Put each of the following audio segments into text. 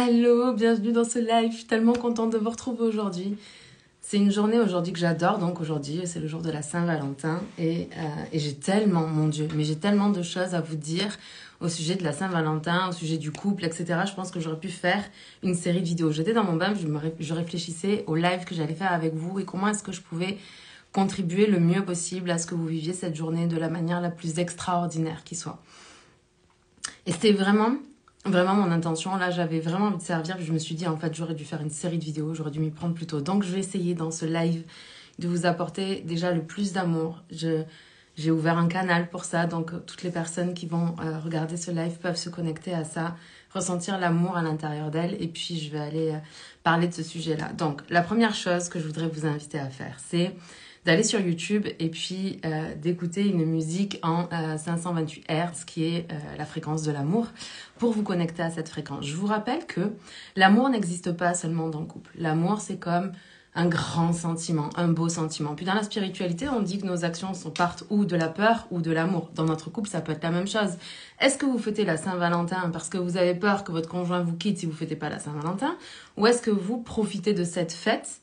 Hello, bienvenue dans ce live. Je suis tellement contente de vous retrouver aujourd'hui. C'est une journée aujourd'hui que j'adore, donc aujourd'hui c'est le jour de la Saint-Valentin et j'ai tellement, mon Dieu, mais j'ai tellement de choses à vous dire au sujet de la Saint-Valentin, au sujet du couple, etc. Je pense que j'aurais pu faire une série de vidéos. J'étais dans mon bain, je réfléchissais au live que j'allais faire avec vous et comment est-ce que je pouvais contribuer le mieux possible à ce que vous viviez cette journée de la manière la plus extraordinaire qui soit. Et c'était vraiment mon intention. Là, j'avais vraiment envie de servir. Je me suis dit, en fait, j'aurais dû faire une série de vidéos. J'aurais dû m'y prendre plus tôt. Donc, je vais essayer dans ce live de vous apporter déjà le plus d'amour. J'ai ouvert un canal pour ça. Donc, toutes les personnes qui vont regarder ce live peuvent se connecter à ça, ressentir l'amour à l'intérieur d'elles. Et puis, je vais aller parler de ce sujet-là. Donc, la première chose que je voudrais vous inviter à faire, c'est d'aller sur YouTube et puis d'écouter une musique en 528 Hz qui est la fréquence de l'amour pour vous connecter à cette fréquence. Je vous rappelle que l'amour n'existe pas seulement dans le couple. L'amour, c'est comme un grand sentiment, un beau sentiment. Puis dans la spiritualité, on dit que nos actions partent ou de la peur ou de l'amour. Dans notre couple, ça peut être la même chose. Est-ce que vous fêtez la Saint-Valentin parce que vous avez peur que votre conjoint vous quitte si vous ne fêtez pas la Saint-Valentin? Ou est-ce que vous profitez de cette fête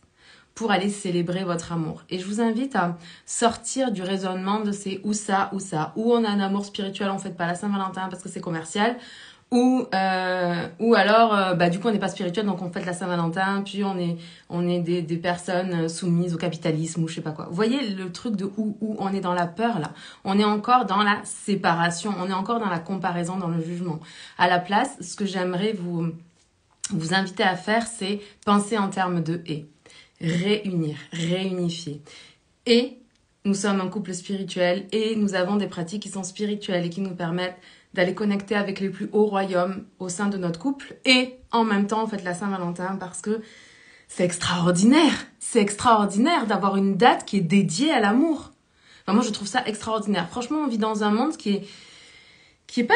pour aller célébrer votre amour? Et je vous invite à sortir du raisonnement de c'est ou ça, ou on a un amour spirituel, on ne fête pas la Saint-Valentin parce que c'est commercial, ou alors, du coup, on n'est pas spirituel, donc on fête la Saint-Valentin, puis on est des personnes soumises au capitalisme ou je sais pas quoi. Vous voyez le truc de où on est dans la peur, là. On est encore dans la séparation, on est encore dans la comparaison, dans le jugement. À la place, ce que j'aimerais vous inviter à faire, c'est penser en termes de « et ». Réunir, réunifier. Et nous sommes un couple spirituel et nous avons des pratiques qui sont spirituelles et qui nous permettent d'aller connecter avec les plus hauts royaumes au sein de notre couple. Et en même temps, on fête la Saint-Valentin parce que c'est extraordinaire. C'est extraordinaire d'avoir une date qui est dédiée à l'amour. Enfin, moi, je trouve ça extraordinaire. Franchement, on vit dans un monde qui est pas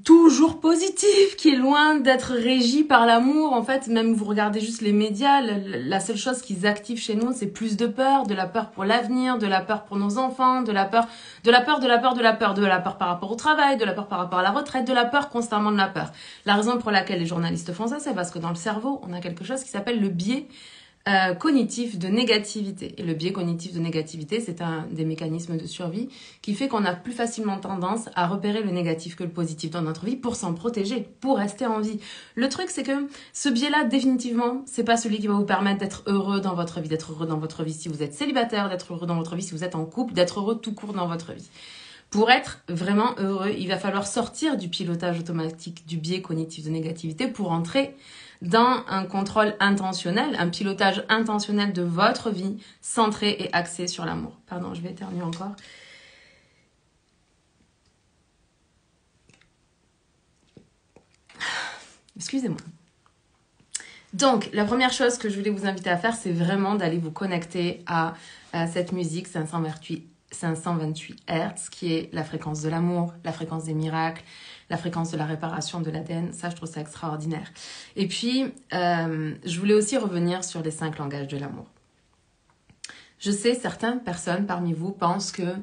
toujours positif, qui est loin d'être régi par l'amour. En fait, même vous regardez juste les médias, la seule chose qu'ils activent chez nous, c'est plus de peur, de la peur pour l'avenir, de la peur pour nos enfants, de la peur par rapport au travail, de la peur par rapport à la retraite, de la peur, constamment de la peur. La raison pour laquelle les journalistes font ça, c'est parce que dans le cerveau, on a quelque chose qui s'appelle le biais cognitif de négativité. Et le biais cognitif de négativité, c'est un des mécanismes de survie qui fait qu'on a plus facilement tendance à repérer le négatif que le positif dans notre vie pour s'en protéger, pour rester en vie. Le truc, c'est que ce biais-là, définitivement, c'est pas celui qui va vous permettre d'être heureux dans votre vie, d'être heureux dans votre vie si vous êtes célibataire, d'être heureux dans votre vie si vous êtes en couple, d'être heureux tout court dans votre vie. Pour être vraiment heureux, il va falloir sortir du pilotage automatique, du biais cognitif de négativité pour entrer dans un contrôle intentionnel, un pilotage intentionnel de votre vie, centré et axé sur l'amour. Pardon, je vais éternuer encore. Excusez-moi. Donc, la première chose que je voulais vous inviter à faire, c'est vraiment d'aller vous connecter à cette musique 528 Hz, qui est la fréquence de l'amour, la fréquence des miracles, la fréquence de la réparation de l'ADN. Ça, je trouve ça extraordinaire. Et puis, je voulais aussi revenir sur les 5 langages de l'amour. Je sais, certaines personnes parmi vous pensent que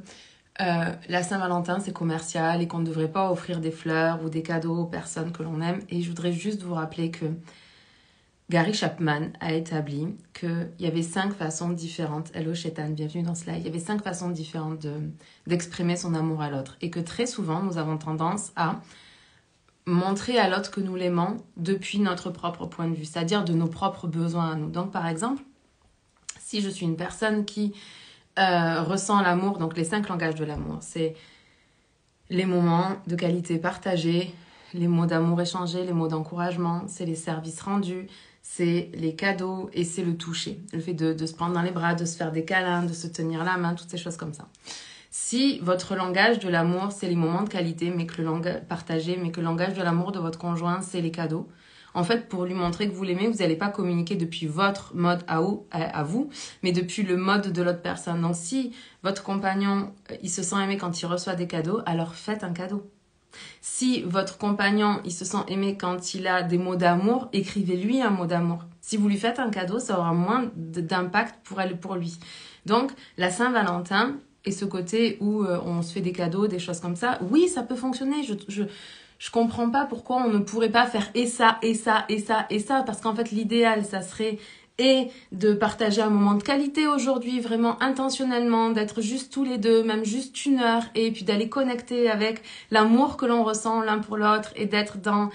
la Saint-Valentin, c'est commercial et qu'on ne devrait pas offrir des fleurs ou des cadeaux aux personnes que l'on aime. Et je voudrais juste vous rappeler que Gary Chapman a établi qu'il y avait 5 façons différentes, hello Chétan, bienvenue dans ce live, il y avait 5 façons différentes d'exprimer son amour à l'autre. Et que très souvent, nous avons tendance à montrer à l'autre que nous l'aimons depuis notre propre point de vue, c'est-à-dire de nos propres besoins à nous. Donc par exemple, si je suis une personne qui ressent l'amour, donc les 5 langages de l'amour, c'est les moments de qualité partagés, les mots d'amour échangés, les mots d'encouragement, c'est les services rendus, c'est les cadeaux et c'est le toucher. Le fait de se prendre dans les bras, de se faire des câlins, de se tenir la main, toutes ces choses comme ça. Si votre langage de l'amour, c'est les moments de qualité mais que le langage partagé, mais que le langage de l'amour de votre conjoint, c'est les cadeaux, en fait, pour lui montrer que vous l'aimez, vous n'allez pas communiquer depuis votre mode à vous, mais depuis le mode de l'autre personne. Donc si votre compagnon, il se sent aimé quand il reçoit des cadeaux, alors faites un cadeau. Si votre compagnon, il se sent aimé quand il a des mots d'amour, écrivez-lui un mot d'amour. Si vous lui faites un cadeau, ça aura moins d'impact pour elle, pour lui. Donc, la Saint-Valentin et ce côté où on se fait des cadeaux, des choses comme ça, oui, ça peut fonctionner. Je Je comprends pas pourquoi on ne pourrait pas faire et ça, et ça, et ça, et ça. Parce qu'en fait, l'idéal, ça serait et de partager un moment de qualité aujourd'hui, vraiment intentionnellement, d'être juste tous les deux, même juste 1 heure, et puis d'aller connecter avec l'amour que l'on ressent l'un pour l'autre et d'être dans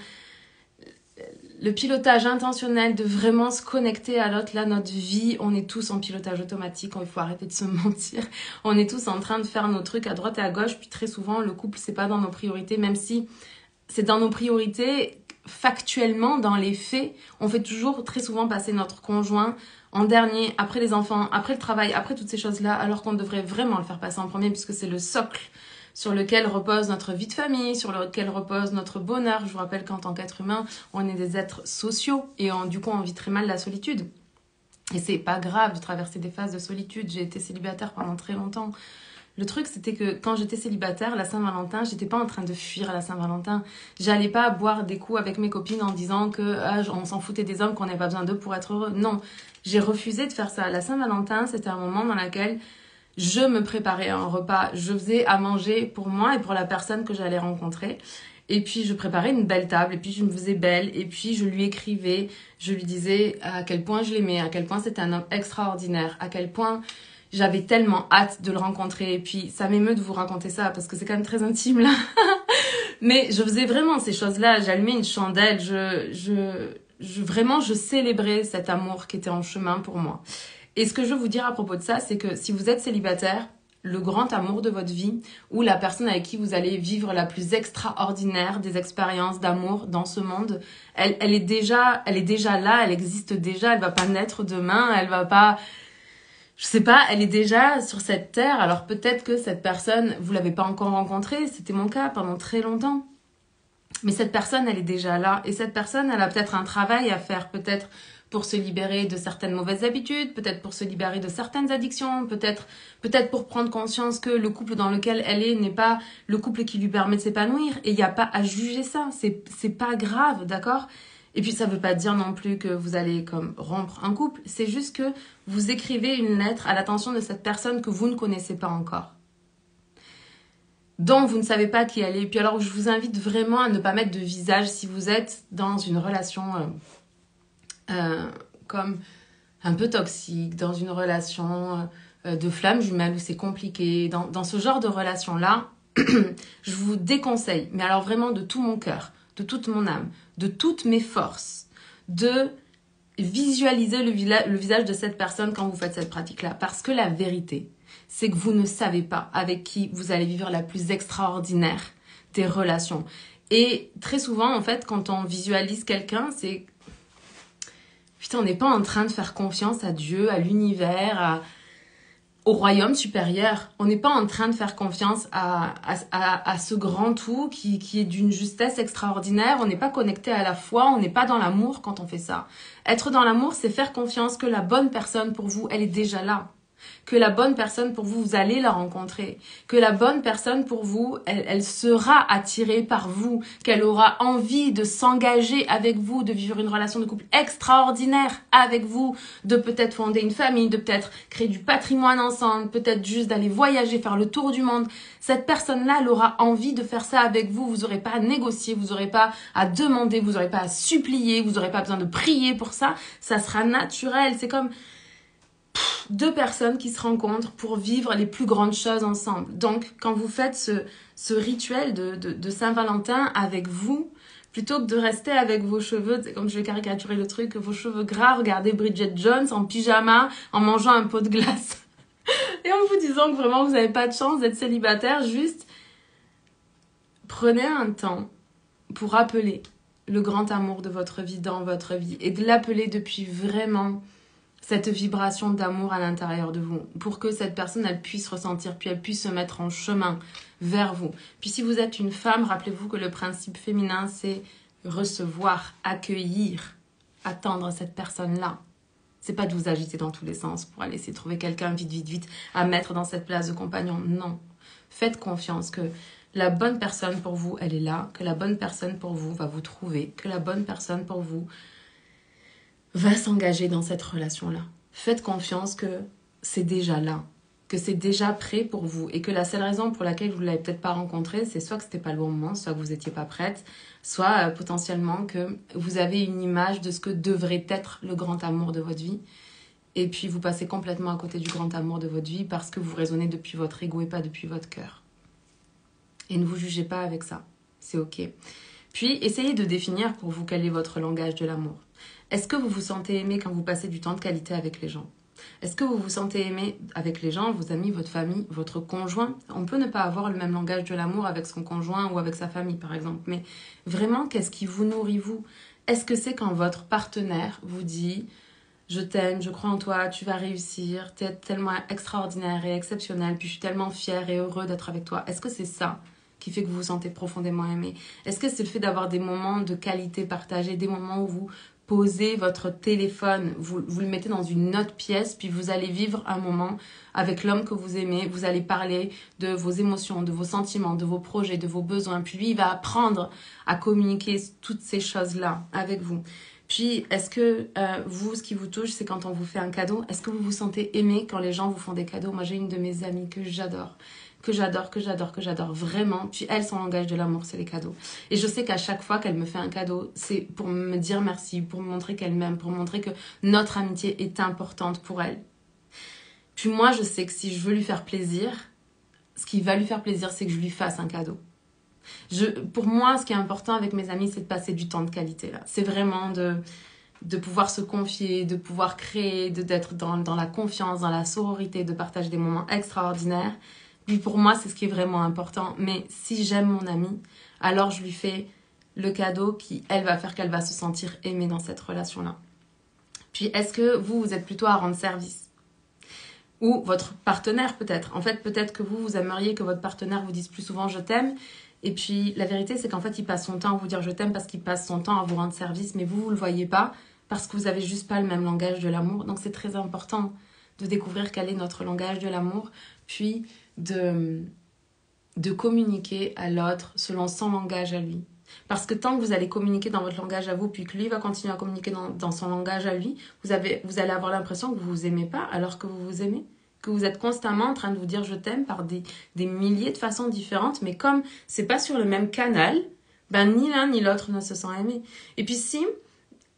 le pilotage intentionnel, de vraiment se connecter à l'autre. Là, notre vie, on est tous en pilotage automatique, il faut arrêter de se mentir. On est tous en train de faire nos trucs à droite et à gauche, puis très souvent, le couple, c'est pas dans nos priorités, même si c'est dans nos priorités. Factuellement, dans les faits, on fait toujours très souvent passer notre conjoint en dernier, après les enfants, après le travail, après toutes ces choses-là, alors qu'on devrait vraiment le faire passer en premier, puisque c'est le socle sur lequel repose notre vie de famille, sur lequel repose notre bonheur. Je vous rappelle qu'en tant qu'être humain, on est des êtres sociaux et du coup, on vit très mal la solitude. Et c'est pas grave de traverser des phases de solitude. J'ai été célibataire pendant très longtemps. Le truc, c'était que quand j'étais célibataire, la Saint-Valentin, j'étais pas en train de fuir la Saint-Valentin. J'allais pas boire des coups avec mes copines en disant que on s'en foutait des hommes, qu'on n'avait pas besoin d'eux pour être heureux. Non, j'ai refusé de faire ça. La Saint-Valentin, c'était un moment dans lequel je me préparais un repas. Je faisais à manger pour moi et pour la personne que j'allais rencontrer. Et puis, je préparais une belle table, et puis je me faisais belle, et puis je lui écrivais, je lui disais à quel point je l'aimais, à quel point c'était un homme extraordinaire, à quel point j'avais tellement hâte de le rencontrer. Et puis, ça m'émeut de vous raconter ça, parce que c'est quand même très intime, là. Mais je faisais vraiment ces choses-là. J'allumais une chandelle. Vraiment, je célébrais cet amour qui était en chemin pour moi. Et ce que je veux vous dire à propos de ça, c'est que si vous êtes célibataire, le grand amour de votre vie, ou la personne avec qui vous allez vivre la plus extraordinaire des expériences d'amour dans ce monde, elle est déjà là, elle existe déjà, elle va pas naître demain, elle va pas... Je sais pas, elle est déjà sur cette terre. Alors peut-être que cette personne, vous l'avez pas encore rencontrée, c'était mon cas pendant très longtemps. Mais cette personne, elle est déjà là. Et cette personne, elle a peut-être un travail à faire, peut-être pour se libérer de certaines mauvaises habitudes, peut-être pour se libérer de certaines addictions, peut-être pour prendre conscience que le couple dans lequel elle est n'est pas le couple qui lui permet de s'épanouir. Et il n'y a pas à juger ça. C'est pas grave, d'accord ? Et puis ça veut pas dire non plus que vous allez comme rompre un couple, c'est juste que vous écrivez une lettre à l'attention de cette personne que vous ne connaissez pas encore, dont vous ne savez pas qui elle est. Et puis alors je vous invite vraiment à ne pas mettre de visage si vous êtes dans une relation comme un peu toxique, dans une relation de flamme jumelle où c'est compliqué, dans ce genre de relation-là, je vous déconseille, mais alors vraiment de tout mon cœur, de toute mon âme, de toutes mes forces, de visualiser le visage de cette personne quand vous faites cette pratique-là. Parce que la vérité, c'est que vous ne savez pas avec qui vous allez vivre la plus extraordinaire des relations. Et très souvent, en fait, quand on visualise quelqu'un, c'est... Putain, on n'est pas en train de faire confiance à Dieu, à l'univers, au royaume supérieur. On n'est pas en train de faire confiance à ce grand tout qui est d'une justesse extraordinaire. On n'est pas connecté à la foi, on n'est pas dans l'amour quand on fait ça. Être dans l'amour, c'est faire confiance que la bonne personne pour vous, elle est déjà là. Que la bonne personne pour vous, vous allez la rencontrer. Que la bonne personne pour vous, elle sera attirée par vous. Qu'elle aura envie de s'engager avec vous, de vivre une relation de couple extraordinaire avec vous, de peut-être fonder une famille, de peut-être créer du patrimoine ensemble, peut-être juste d'aller voyager, faire le tour du monde. Cette personne-là, elle aura envie de faire ça avec vous. Vous n'aurez pas à négocier, vous n'aurez pas à demander, vous n'aurez pas à supplier, vous n'aurez pas besoin de prier pour ça. Ça sera naturel. C'est comme... 2 personnes qui se rencontrent pour vivre les plus grandes choses ensemble. Donc, quand vous faites ce rituel de Saint-Valentin avec vous, plutôt que de rester avec vos cheveux, c'est comme je vais caricaturer le truc, vos cheveux gras, regardez Bridget Jones en pyjama, en mangeant un pot de glace, et en vous disant que vraiment vous n'avez pas de chance d'être célibataire, juste prenez un temps pour appeler le grand amour de votre vie dans votre vie, et de l'appeler depuis vraiment... cette vibration d'amour à l'intérieur de vous, pour que cette personne, elle puisse ressentir, puis elle puisse se mettre en chemin vers vous. Puis si vous êtes une femme, rappelez-vous que le principe féminin, c'est recevoir, accueillir, attendre cette personne-là. C'est pas de vous agiter dans tous les sens pour aller essayer de trouver quelqu'un vite, à mettre dans cette place de compagnon. Non. Faites confiance que la bonne personne pour vous, elle est là, que la bonne personne pour vous va vous trouver, que la bonne personne pour vous va s'engager dans cette relation-là. Faites confiance que c'est déjà là, que c'est déjà prêt pour vous et que la seule raison pour laquelle vous ne l'avez peut-être pas rencontré, c'est soit que c'était pas le bon moment, soit que vous n'étiez pas prête, soit potentiellement que vous avez une image de ce que devrait être le grand amour de votre vie. Et puis vous passez complètement à côté du grand amour de votre vie parce que vous raisonnez depuis votre ego et pas depuis votre cœur. Et ne vous jugez pas avec ça, c'est ok. Puis essayez de définir pour vous quel est votre langage de l'amour. Est-ce que vous vous sentez aimé quand vous passez du temps de qualité avec les gens ? Est-ce que vous vous sentez aimé avec les gens, vos amis, votre famille, votre conjoint ? On peut ne pas avoir le même langage de l'amour avec son conjoint ou avec sa famille, par exemple. Mais vraiment, qu'est-ce qui vous nourrit, vous ? Est-ce que c'est quand votre partenaire vous dit « Je t'aime, je crois en toi, tu vas réussir, tu es tellement extraordinaire et exceptionnel, puis je suis tellement fière et heureux d'être avec toi ». Est-ce que c'est ça qui fait que vous vous sentez profondément aimé ? Est-ce que c'est le fait d'avoir des moments de qualité partagés, des moments où vous posez votre téléphone, vous le mettez dans une autre pièce, puis vous allez vivre un moment avec l'homme que vous aimez, vous allez parler de vos émotions, de vos sentiments, de vos projets, de vos besoins, puis lui, il va apprendre à communiquer toutes ces choses-là avec vous. Puis, est-ce que vous, ce qui vous touche, c'est quand on vous fait un cadeau ? Est-ce que vous vous sentez aimé quand les gens vous font des cadeaux ? Moi, j'ai une de mes amies que j'adore vraiment. Puis elle, son langage de l'amour, c'est les cadeaux. Et je sais qu'à chaque fois qu'elle me fait un cadeau, c'est pour me dire merci, pour me montrer qu'elle m'aime, pour montrer que notre amitié est importante pour elle. Puis moi, je sais que si je veux lui faire plaisir, ce qui va lui faire plaisir, c'est que je lui fasse un cadeau. Pour moi, ce qui est important avec mes amis, c'est de passer du temps de qualité là. C'est vraiment de pouvoir se confier, de pouvoir créer, d'être dans la confiance, dans la sororité, de partager des moments extraordinaires. Puis pour moi, c'est ce qui est vraiment important. Mais si j'aime mon amie, alors je lui fais le cadeau qui, elle, va faire qu'elle va se sentir aimée dans cette relation-là. Puis est-ce que vous êtes plutôt à rendre service ? Ou votre partenaire peut-être. En fait, peut-être que vous aimeriez que votre partenaire vous dise plus souvent « je t'aime ». Et puis la vérité, c'est qu'en fait, il passe son temps à vous dire « je t'aime » parce qu'il passe son temps à vous rendre service. Mais vous ne le voyez pas parce que vous n'avez juste pas le même langage de l'amour. Donc c'est très important de découvrir quel est notre langage de l'amour. Puis de communiquer à l'autre selon son langage à lui. Parce que tant que vous allez communiquer dans votre langage à vous, puis que lui va continuer à communiquer dans son langage à lui, vous allez avoir l'impression que vous vous aimez pas alors que vous vous aimez. Que vous êtes constamment en train de vous dire je t'aime par des milliers de façons différentes, mais comme c'est pas sur le même canal, ben ni l'un ni l'autre ne se sent aimé. Et puis si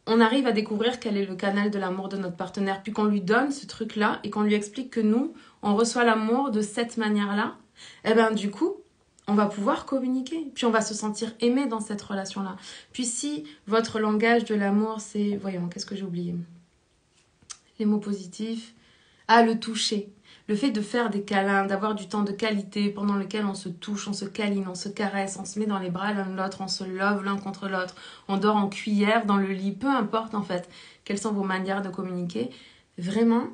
on arrive à découvrir quel est le canal de l'amour de notre partenaire, puis qu'on lui donne ce truc-là et qu'on lui explique que nous, on reçoit l'amour de cette manière-là, eh ben du coup, on va pouvoir communiquer, puis on va se sentir aimé dans cette relation-là. Puis si votre langage de l'amour, c'est... Voyons, qu'est-ce que j'ai oublié ? Les mots positifs. Ah, le toucher. Le fait de faire des câlins, d'avoir du temps de qualité pendant lequel on se touche, on se câline, on se caresse, on se met dans les bras l'un de l'autre, on se love l'un contre l'autre, on dort en cuillère dans le lit, peu importe en fait quelles sont vos manières de communiquer. Vraiment,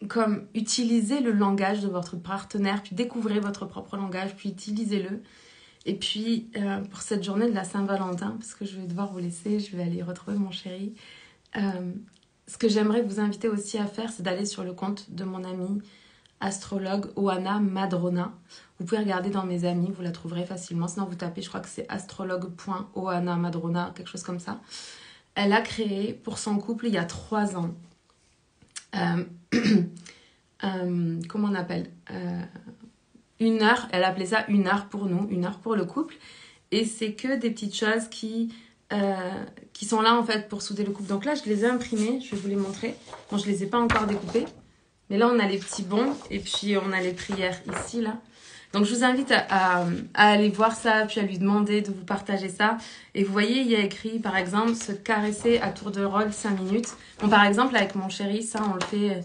comme utilisez le langage de votre partenaire, puis découvrez votre propre langage, puis utilisez-le. Et puis, pour cette journée de la Saint-Valentin, parce que je vais devoir vous laisser, je vais aller retrouver mon chéri, ce que j'aimerais vous inviter aussi à faire, c'est d'aller sur le compte de mon amie astrologue Oana Madrona. Vous pouvez regarder dans mes amis, vous la trouverez facilement. Sinon, vous tapez, je crois que c'est astrologue.oana Madrona, quelque chose comme ça. Elle a créé pour son couple il y a 3 ans. Comment on appelle 1 heure, elle appelait ça 1 heure pour nous, 1 heure pour le couple. Et c'est que des petites choses qui sont là en fait pour souder le couple. Donc là, je les ai imprimées, je vais vous les montrer. Bon, je les ai pas encore découpées, mais là, on a les petits bons et puis on a les prières ici, là. Donc, je vous invite à aller voir ça, puis à lui demander de vous partager ça. Et vous voyez, il y a écrit, par exemple, se caresser à tour de rôle 5 minutes. Bon, par exemple, avec mon chéri, ça, on le fait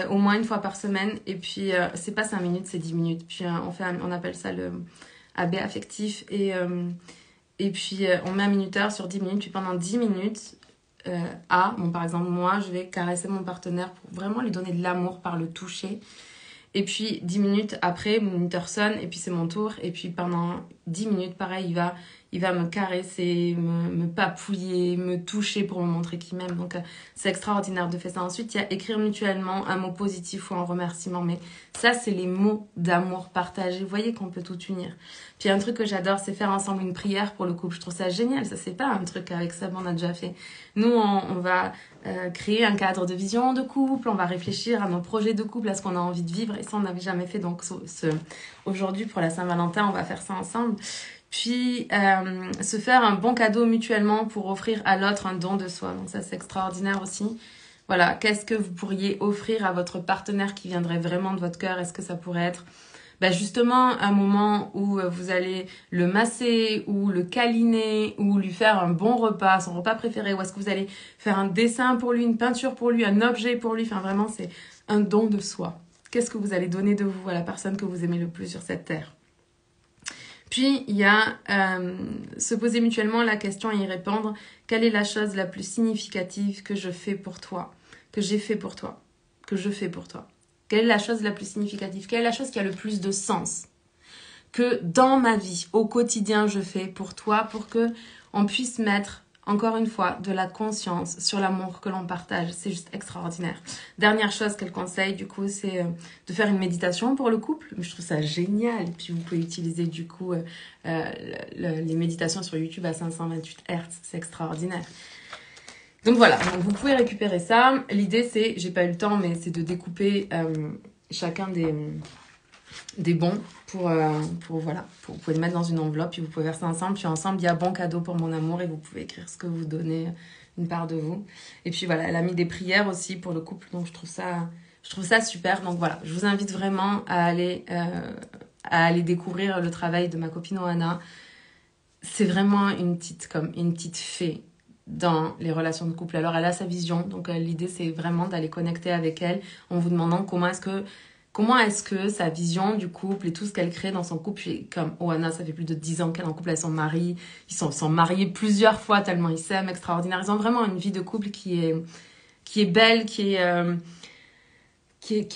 au moins 1 fois par semaine. Et puis, c'est pas 5 minutes, c'est 10 minutes. Puis, on appelle ça le AB affectif. Et puis, on met un minuteur sur 10 minutes. Puis, pendant 10 minutes, par exemple, moi, je vais caresser mon partenaire pour vraiment lui donner de l'amour par le toucher. Et puis 10 minutes après, mon minuteur sonne et puis c'est mon tour. Et puis pendant 10 minutes, pareil, il va me caresser, me papouiller, me toucher pour me montrer qu'il m'aime. Donc, c'est extraordinaire de faire ça. Ensuite, il y a écrire mutuellement un mot positif ou un remerciement. Mais ça, c'est les mots d'amour partagés. Vous voyez qu'on peut tout unir. Puis, un truc que j'adore, c'est faire ensemble une prière pour le couple. Je trouve ça génial. Ça, c'est pas un truc avec ça, on a déjà fait. Nous, on va créer un cadre de vision de couple. On va réfléchir à nos projets de couple, à ce qu'on a envie de vivre. Et ça, on n'avait jamais fait. Donc, aujourd'hui, pour la Saint-Valentin, on va faire ça ensemble. Puis, se faire un bon cadeau mutuellement pour offrir à l'autre un don de soi. Donc ça, c'est extraordinaire aussi. Voilà, qu'est-ce que vous pourriez offrir à votre partenaire qui viendrait vraiment de votre cœur? Est-ce que ça pourrait être justement un moment où vous allez le masser ou le câliner ou lui faire un bon repas, son repas préféré? Ou est-ce que vous allez faire un dessin pour lui, une peinture pour lui, un objet pour lui? Enfin, vraiment, c'est un don de soi. Qu'est-ce que vous allez donner de vous à la personne que vous aimez le plus sur cette terre? Puis, il y a se poser mutuellement la question et y répondre. Quelle est la chose la plus significative que je fais pour toi? Que j'ai fait pour toi? Que je fais pour toi? Quelle est la chose la plus significative? Quelle est la chose qui a le plus de sens? Que dans ma vie, au quotidien, je fais pour toi, pour que on puisse mettre, encore une fois, de la conscience sur l'amour que l'on partage. C'est juste extraordinaire. Dernière chose qu'elle conseille, du coup, c'est de faire une méditation pour le couple. Je trouve ça génial. Puis vous pouvez utiliser, du coup, les méditations sur YouTube à 528 Hz. C'est extraordinaire. Donc voilà, donc vous pouvez récupérer ça. L'idée, c'est, j'ai pas eu le temps, mais c'est de découper chacun des bons pour voilà, vous pouvez le mettre dans une enveloppe, puis vous pouvez faire ça ensemble. Puis ensemble, il y a bon cadeau pour mon amour et vous pouvez écrire ce que vous donnez, une part de vous. Et puis voilà, elle a mis des prières aussi pour le couple, donc je trouve ça super. Donc voilà, je vous invite vraiment à aller découvrir le travail de ma copine Oana. C'est vraiment une petite fée dans les relations de couple. Alors, elle a sa vision, donc l'idée, c'est vraiment d'aller connecter avec elle en vous demandant comment est-ce que sa vision du couple et tout ce qu'elle crée dans son couple, comme Oana, ça fait plus de 10 ans qu'elle est en couple avec son mari, ils sont mariés plusieurs fois tellement ils s'aiment, extraordinaire. Ils ont vraiment une vie de couple qui est belle, qui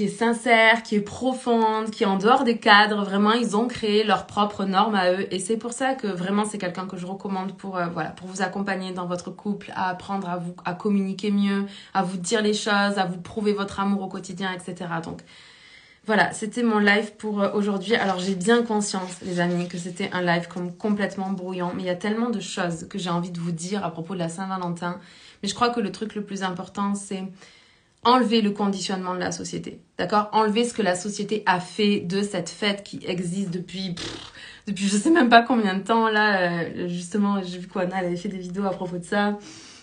est sincère, qui est profonde, qui est en dehors des cadres. Vraiment, ils ont créé leurs propres normes à eux. Et c'est pour ça que vraiment, c'est quelqu'un que je recommande pour vous accompagner dans votre couple, à apprendre à communiquer mieux, à vous dire les choses, à vous prouver votre amour au quotidien, etc. Donc, voilà, c'était mon live pour aujourd'hui. Alors, j'ai bien conscience, les amis, que c'était un live comme complètement brouillon. Mais il y a tellement de choses que j'ai envie de vous dire à propos de la Saint-Valentin. Mais je crois que le truc le plus important, c'est enlever le conditionnement de la société, d'accord? Enlever ce que la société a fait de cette fête qui existe depuis je sais même pas combien de temps. Là, justement, j'ai vu qu'Anna elle avait fait des vidéos à propos de ça.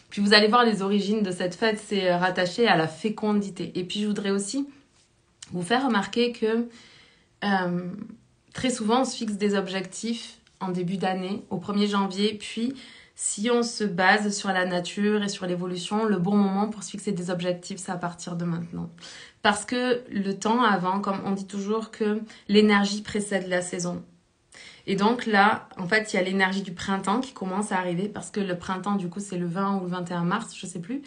Puis vous allez voir les origines de cette fête, c'est rattaché à la fécondité. Et puis je voudrais aussi vous faire remarquer que très souvent on se fixe des objectifs en début d'année, au 1er janvier, puis si on se base sur la nature et sur l'évolution, le bon moment pour se fixer des objectifs, c'est à partir de maintenant. Parce que le temps avant, comme on dit toujours, que l'énergie précède la saison. Et donc là, en fait, il y a l'énergie du printemps qui commence à arriver, parce que le printemps, du coup, c'est le 20 ou le 21 mars, je sais plus.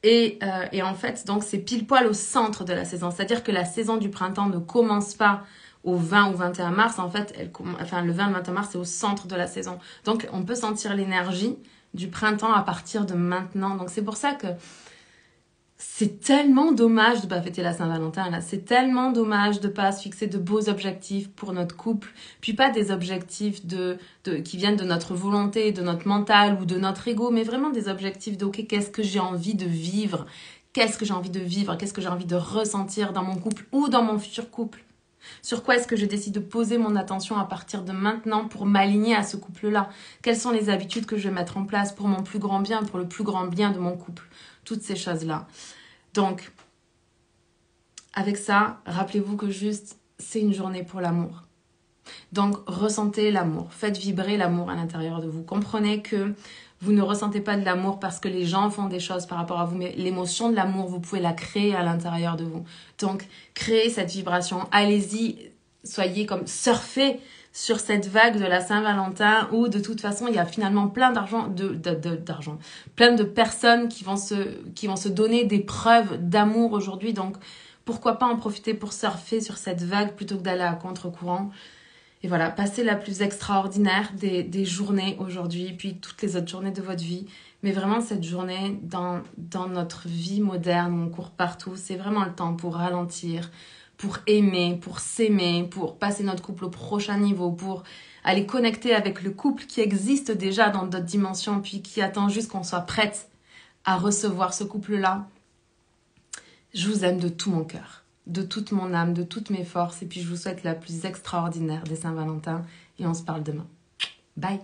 Et en fait, donc c'est pile poil au centre de la saison. C'est-à-dire que la saison du printemps ne commence pas au 20 ou 21 mars, en fait, le 20 ou 21 mars, c'est au centre de la saison. Donc, on peut sentir l'énergie du printemps à partir de maintenant. Donc, c'est pour ça que c'est tellement dommage de ne pas fêter la Saint-Valentin, là. C'est tellement dommage de ne pas se fixer de beaux objectifs pour notre couple, puis pas des objectifs qui viennent de notre volonté, de notre mental ou de notre ego, mais vraiment des objectifs de, ok, qu'est-ce que j'ai envie de vivre? Qu'est-ce que j'ai envie de vivre? Qu'est-ce que j'ai envie de ressentir dans mon couple ou dans mon futur couple? Sur quoi est-ce que je décide de poser mon attention à partir de maintenant pour m'aligner à ce couple-là? Quelles sont les habitudes que je vais mettre en place pour mon plus grand bien, pour le plus grand bien de mon couple? Toutes ces choses-là. Donc, avec ça, rappelez-vous que juste, c'est une journée pour l'amour. Donc, ressentez l'amour. Faites vibrer l'amour à l'intérieur de vous. Comprenez que vous ne ressentez pas de l'amour parce que les gens font des choses par rapport à vous, mais l'émotion de l'amour, vous pouvez la créer à l'intérieur de vous. Donc, créez cette vibration. Allez-y, soyez comme surfez sur cette vague de la Saint-Valentin où de toute façon, il y a finalement plein plein de personnes qui vont se donner des preuves d'amour aujourd'hui. Donc, pourquoi pas en profiter pour surfer sur cette vague plutôt que d'aller à contre-courant? Et voilà, passez la plus extraordinaire des journées aujourd'hui, puis toutes les autres journées de votre vie. Mais vraiment, cette journée dans notre vie moderne, où on court partout, c'est vraiment le temps pour ralentir, pour aimer, pour s'aimer, pour passer notre couple au prochain niveau, pour aller connecter avec le couple qui existe déjà dans d'autres dimensions, puis qui attend juste qu'on soit prête à recevoir ce couple-là. Je vous aime de tout mon cœur, de toute mon âme, de toutes mes forces. Et puis je vous souhaite la plus extraordinaire des Saint-Valentin. Et on se parle demain. Bye!